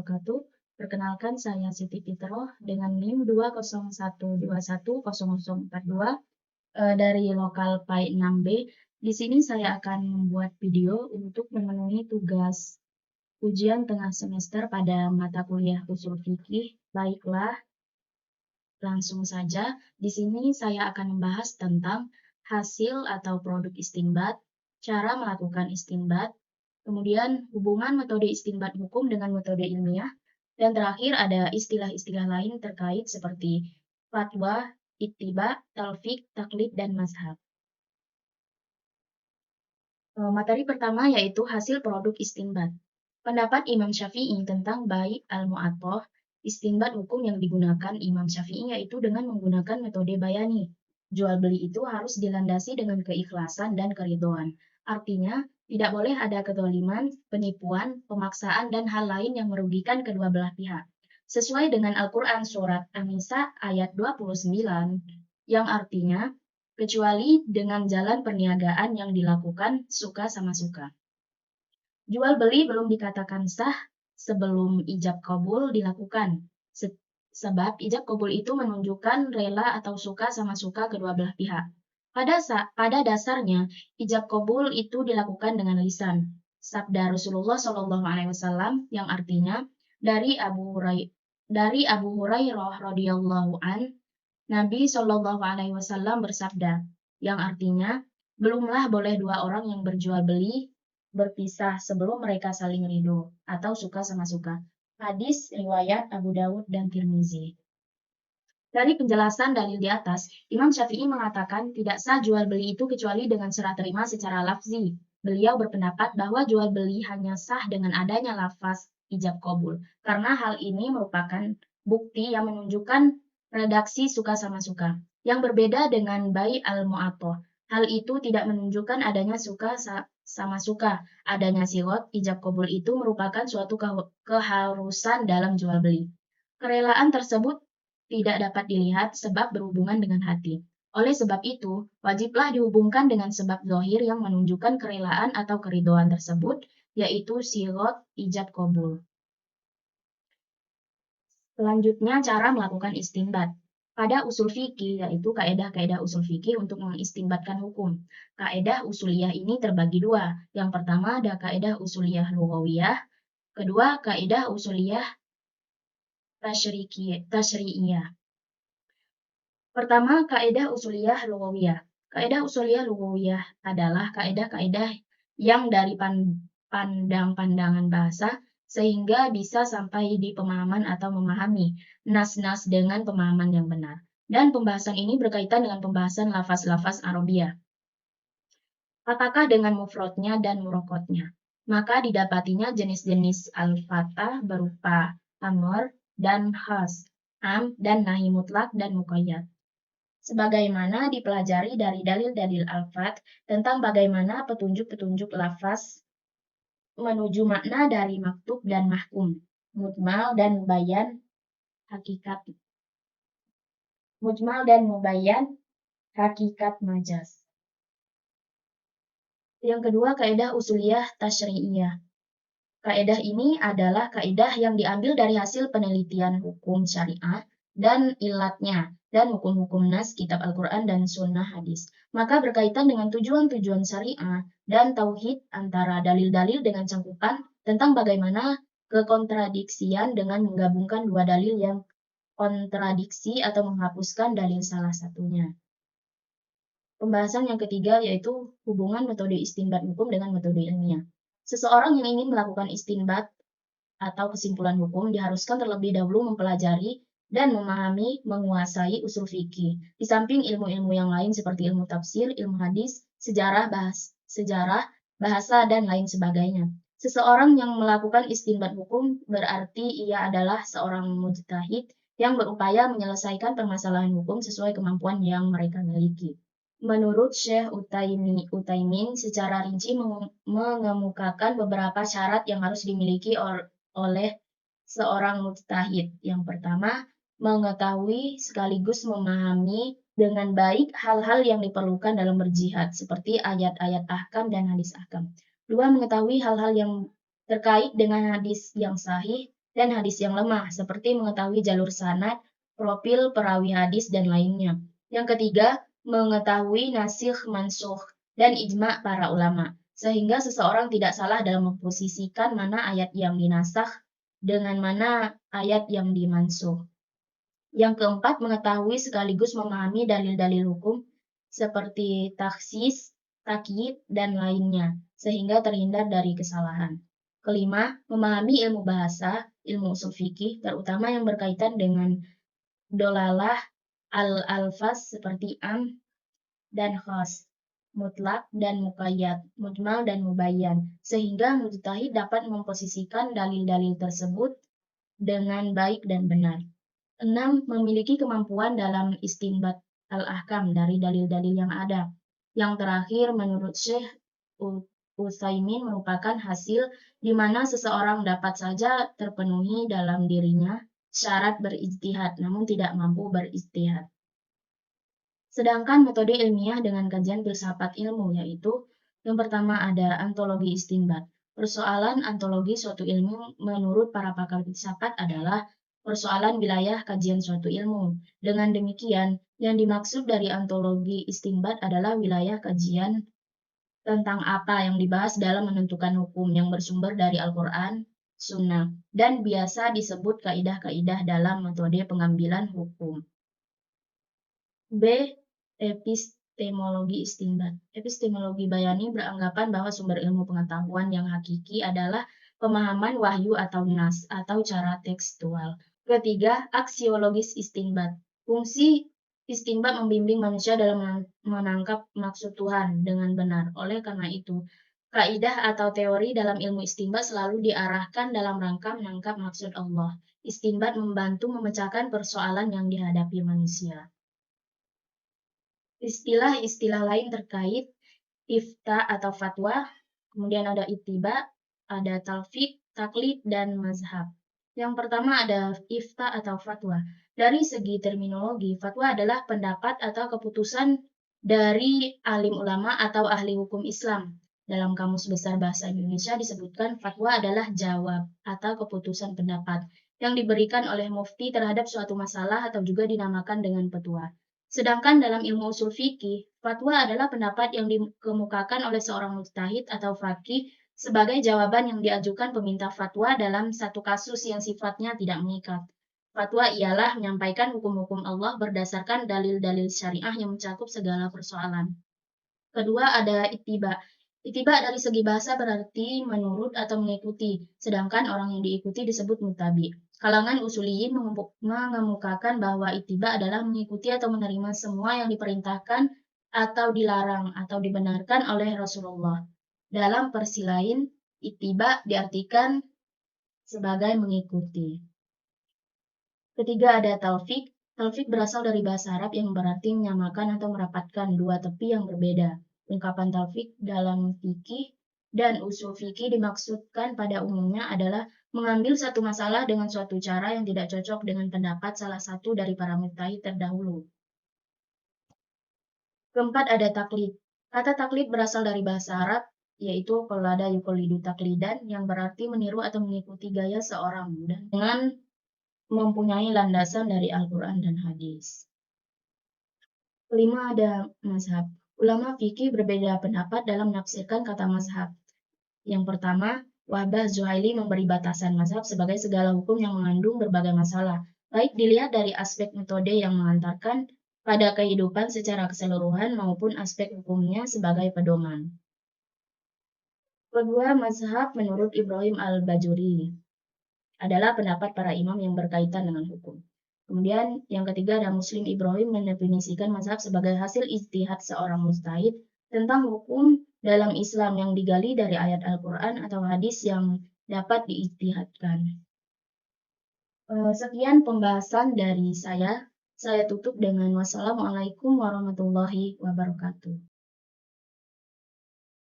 wabarakatuh. Perkenalkan, saya Siti Fitroh dengan NIM 201210042 dari lokal PAI 6B. Di sini saya akan membuat video untuk memenuhi tugas ujian tengah semester pada mata kuliah usul fikih. Baiklah, langsung saja. Di sini saya akan membahas tentang hasil atau produk istinbat, cara melakukan istinbat, kemudian hubungan metode istinbat hukum dengan metode ilmiah, dan terakhir ada istilah-istilah lain terkait seperti fatwa, ittiba, talfik, taklid, dan mazhab. Materi pertama yaitu hasil produk istinbat. Pendapat Imam Syafi'i tentang bai' al-mu'athah, istinbat hukum yang digunakan Imam Syafi'i yaitu dengan menggunakan metode bayani. Jual beli itu harus dilandasi dengan keikhlasan dan keridhaan. Artinya, tidak boleh ada kezaliman, penipuan, pemaksaan, dan hal lain yang merugikan kedua belah pihak. Sesuai dengan Al-Quran Surat An-Nisa ayat 29, yang artinya, kecuali dengan jalan perniagaan yang dilakukan suka sama suka. Jual beli belum dikatakan sah sebelum ijab kabul dilakukan. Sebab ijab kabul itu menunjukkan rela atau suka sama suka kedua belah pihak. Pada dasarnya, ijab kabul itu dilakukan dengan lisan. Sabda Rasulullah SAW yang artinya dari Abu Hurairah radhiyallahu an, Nabi SAW bersabda, yang artinya belumlah boleh dua orang yang berjual beli berpisah sebelum mereka saling ridho atau suka sama suka. Hadis riwayat Abu Dawud dan Tirmizi. Dari penjelasan dalil di atas, Imam Syafi'i mengatakan tidak sah jual beli itu kecuali dengan serah terima secara lafzi. Beliau berpendapat bahwa jual beli hanya sah dengan adanya lafaz ijab qabul, karena hal ini merupakan bukti yang menunjukkan redaksi suka sama suka. Yang berbeda dengan bai' al-mu'athah, hal itu tidak menunjukkan adanya suka sama suka. Adanya sigot ijab qabul itu merupakan suatu keharusan dalam jual beli. Kerelaan tersebut tidak dapat dilihat sebab berhubungan dengan hati. Oleh sebab itu, wajiblah dihubungkan dengan sebab zahir yang menunjukkan kerelaan atau keridhaan tersebut, yaitu sigot ijab qabul. Selanjutnya, cara melakukan istinbat. Pada usul fikih, yaitu kaedah-kaedah usul fikih untuk mengistinbatkan hukum. Kaedah usuliyah ini terbagi dua. Yang pertama ada kaedah usuliyah lughawiyah, kedua kaedah usuliyah tasyri'iyah. Pertama, kaedah usuliyah lughawiyah. Kaedah usuliyah lughawiyah adalah kaedah-kaedah yang dari pandangan bahasa sehingga bisa sampai di pemahaman atau memahami nas-nas dengan pemahaman yang benar. Dan pembahasan ini berkaitan dengan pembahasan lafaz-lafaz Arabiyah. Apakah dengan mufradnya dan murokotnya? Maka didapatinya jenis-jenis al-fatah berupa amr dan khas, am dan nahi mutlak dan muqayyad. Sebagaimana dipelajari dari dalil-dalil al-fat tentang bagaimana petunjuk-petunjuk lafaz menuju makna dari maktub dan mahkum, mujmal dan mubayyan hakikat. Mujmal dan mubayyan hakikat majaz. Yang kedua, kaedah usuliyah tasyri'iyah. Kaedah ini adalah kaedah yang diambil dari hasil penelitian hukum syariah dan ilatnya, dan hukum-hukum nas, kitab Al-Quran, dan sunnah hadis. Maka berkaitan dengan tujuan-tujuan syariah dan tauhid antara dalil-dalil dengan cangkupan tentang bagaimana kekontradiksian dengan menggabungkan dua dalil yang kontradiksi atau menghapuskan dalil salah satunya. Pembahasan yang ketiga yaitu hubungan metode istinbat hukum dengan metode ilmiah. Seseorang yang ingin melakukan istinbat atau kesimpulan hukum diharuskan terlebih dahulu mempelajari dan memahami, menguasai usul fikih. Di samping ilmu-ilmu yang lain seperti ilmu tafsir, ilmu hadis, sejarah, bahasa, dan lain sebagainya. Seseorang yang melakukan istinbat hukum berarti ia adalah seorang mujtahid yang berupaya menyelesaikan permasalahan hukum sesuai kemampuan yang mereka miliki. Menurut Syekh Utsaimin secara rinci mengemukakan beberapa syarat yang harus dimiliki oleh seorang mujtahid. Yang pertama, mengetahui sekaligus memahami dengan baik hal-hal yang diperlukan dalam berjihad, seperti ayat-ayat ahkam dan hadis ahkam. Dua, mengetahui hal-hal yang terkait dengan hadis yang sahih dan hadis yang lemah, seperti mengetahui jalur sanad, profil perawi hadis, dan lainnya. Yang ketiga, mengetahui nasikh mansukh dan ijma' para ulama, sehingga seseorang tidak salah dalam memposisikan mana ayat yang dinasakh dengan mana ayat yang dimansuh. Yang keempat, mengetahui sekaligus memahami dalil-dalil hukum seperti taksis, takyid, dan lainnya, sehingga terhindar dari kesalahan. Kelima, memahami ilmu bahasa, ilmu usul fikih, terutama yang berkaitan dengan dolalah al-alfaz seperti am dan khas, mutlak dan muqayyad, mujmal dan mubayyan, sehingga mujtahid dapat memposisikan dalil-dalil tersebut dengan baik dan benar. 6. Memiliki kemampuan dalam istinbat al-ahkam dari dalil-dalil yang ada. Yang terakhir, menurut Syekh Utsaimin merupakan hasil di mana seseorang dapat saja terpenuhi dalam dirinya syarat berijtihad, namun tidak mampu berijtihad. Sedangkan metode ilmiah dengan kajian filsafat ilmu, yaitu yang pertama ada antologi istinbat. Persoalan antologi suatu ilmu menurut para pakar filsafat adalah persoalan wilayah kajian suatu ilmu. Dengan demikian, yang dimaksud dari antologi istinbat adalah wilayah kajian tentang apa yang dibahas dalam menentukan hukum yang bersumber dari Al-Quran, Sunnah, dan biasa disebut kaidah-kaidah dalam metode pengambilan hukum. B. Epistemologi istinbat. Epistemologi bayani beranggapan bahwa sumber ilmu pengetahuan yang hakiki adalah pemahaman wahyu atau nas, atau cara tekstual. Ketiga, aksiologis istinbat. Fungsi istinbat membimbing manusia dalam menangkap maksud Tuhan dengan benar. Oleh karena itu, kaidah atau teori dalam ilmu istinbat selalu diarahkan dalam rangka menangkap maksud Allah. Istinbat membantu memecahkan persoalan yang dihadapi manusia. Istilah-istilah lain terkait ifta atau fatwa, kemudian ada ittiba, ada talfiq, taklid, dan mazhab. Yang pertama ada ifta atau fatwa. Dari segi terminologi, fatwa adalah pendapat atau keputusan dari alim ulama atau ahli hukum Islam. Dalam Kamus Besar Bahasa Indonesia disebutkan fatwa adalah jawab atau keputusan pendapat yang diberikan oleh mufti terhadap suatu masalah atau juga dinamakan dengan petua. Sedangkan dalam ilmu usul fikih, fatwa adalah pendapat yang dikemukakan oleh seorang mujtahid atau faqih sebagai jawaban yang diajukan peminta fatwa dalam satu kasus yang sifatnya tidak mengikat. Fatwa ialah menyampaikan hukum-hukum Allah berdasarkan dalil-dalil syariah yang mencakup segala persoalan. Kedua ada ittiba. Ittiba dari segi bahasa berarti menurut atau mengikuti, sedangkan orang yang diikuti disebut muttabi. Kalangan usuliyin mengemukakan bahwa ittiba adalah mengikuti atau menerima semua yang diperintahkan atau dilarang atau dibenarkan oleh Rasulullah. Dalam versi lain, ittiba diartikan sebagai mengikuti. Ketiga ada talfiq. Talfiq berasal dari bahasa Arab yang berarti menyamakan atau merapatkan dua tepi yang berbeda. Ungkapan talfiq dalam fikih dan usul fikih dimaksudkan pada umumnya adalah mengambil satu masalah dengan suatu cara yang tidak cocok dengan pendapat salah satu dari para mujtahid terdahulu. Keempat ada taklid. Kata taklid berasal dari bahasa Arab, yaitu qallada yuqallidu taklidan, yang berarti meniru atau mengikuti gaya seorang dengan mempunyai landasan dari Al-Quran dan hadis. Kelima ada mazhab. Ulama fikih berbeda pendapat dalam menafsirkan kata mazhab. Yang pertama, Wahbah Zuhaili memberi batasan mazhab sebagai segala hukum yang mengandung berbagai masalah, baik dilihat dari aspek metode yang mengantarkan pada kehidupan secara keseluruhan maupun aspek hukumnya sebagai pedoman. Kedua, mazhab menurut Ibrahim al-Bajuri adalah pendapat para imam yang berkaitan dengan hukum. Kemudian yang ketiga ada Muslim Ibrahim mendefinisikan mazhab sebagai hasil ijtihad seorang mujtahid tentang hukum dalam Islam yang digali dari ayat Al-Quran atau hadis yang dapat diijtihadkan. Sekian pembahasan dari saya. Saya tutup dengan wassalamualaikum warahmatullahi wabarakatuh.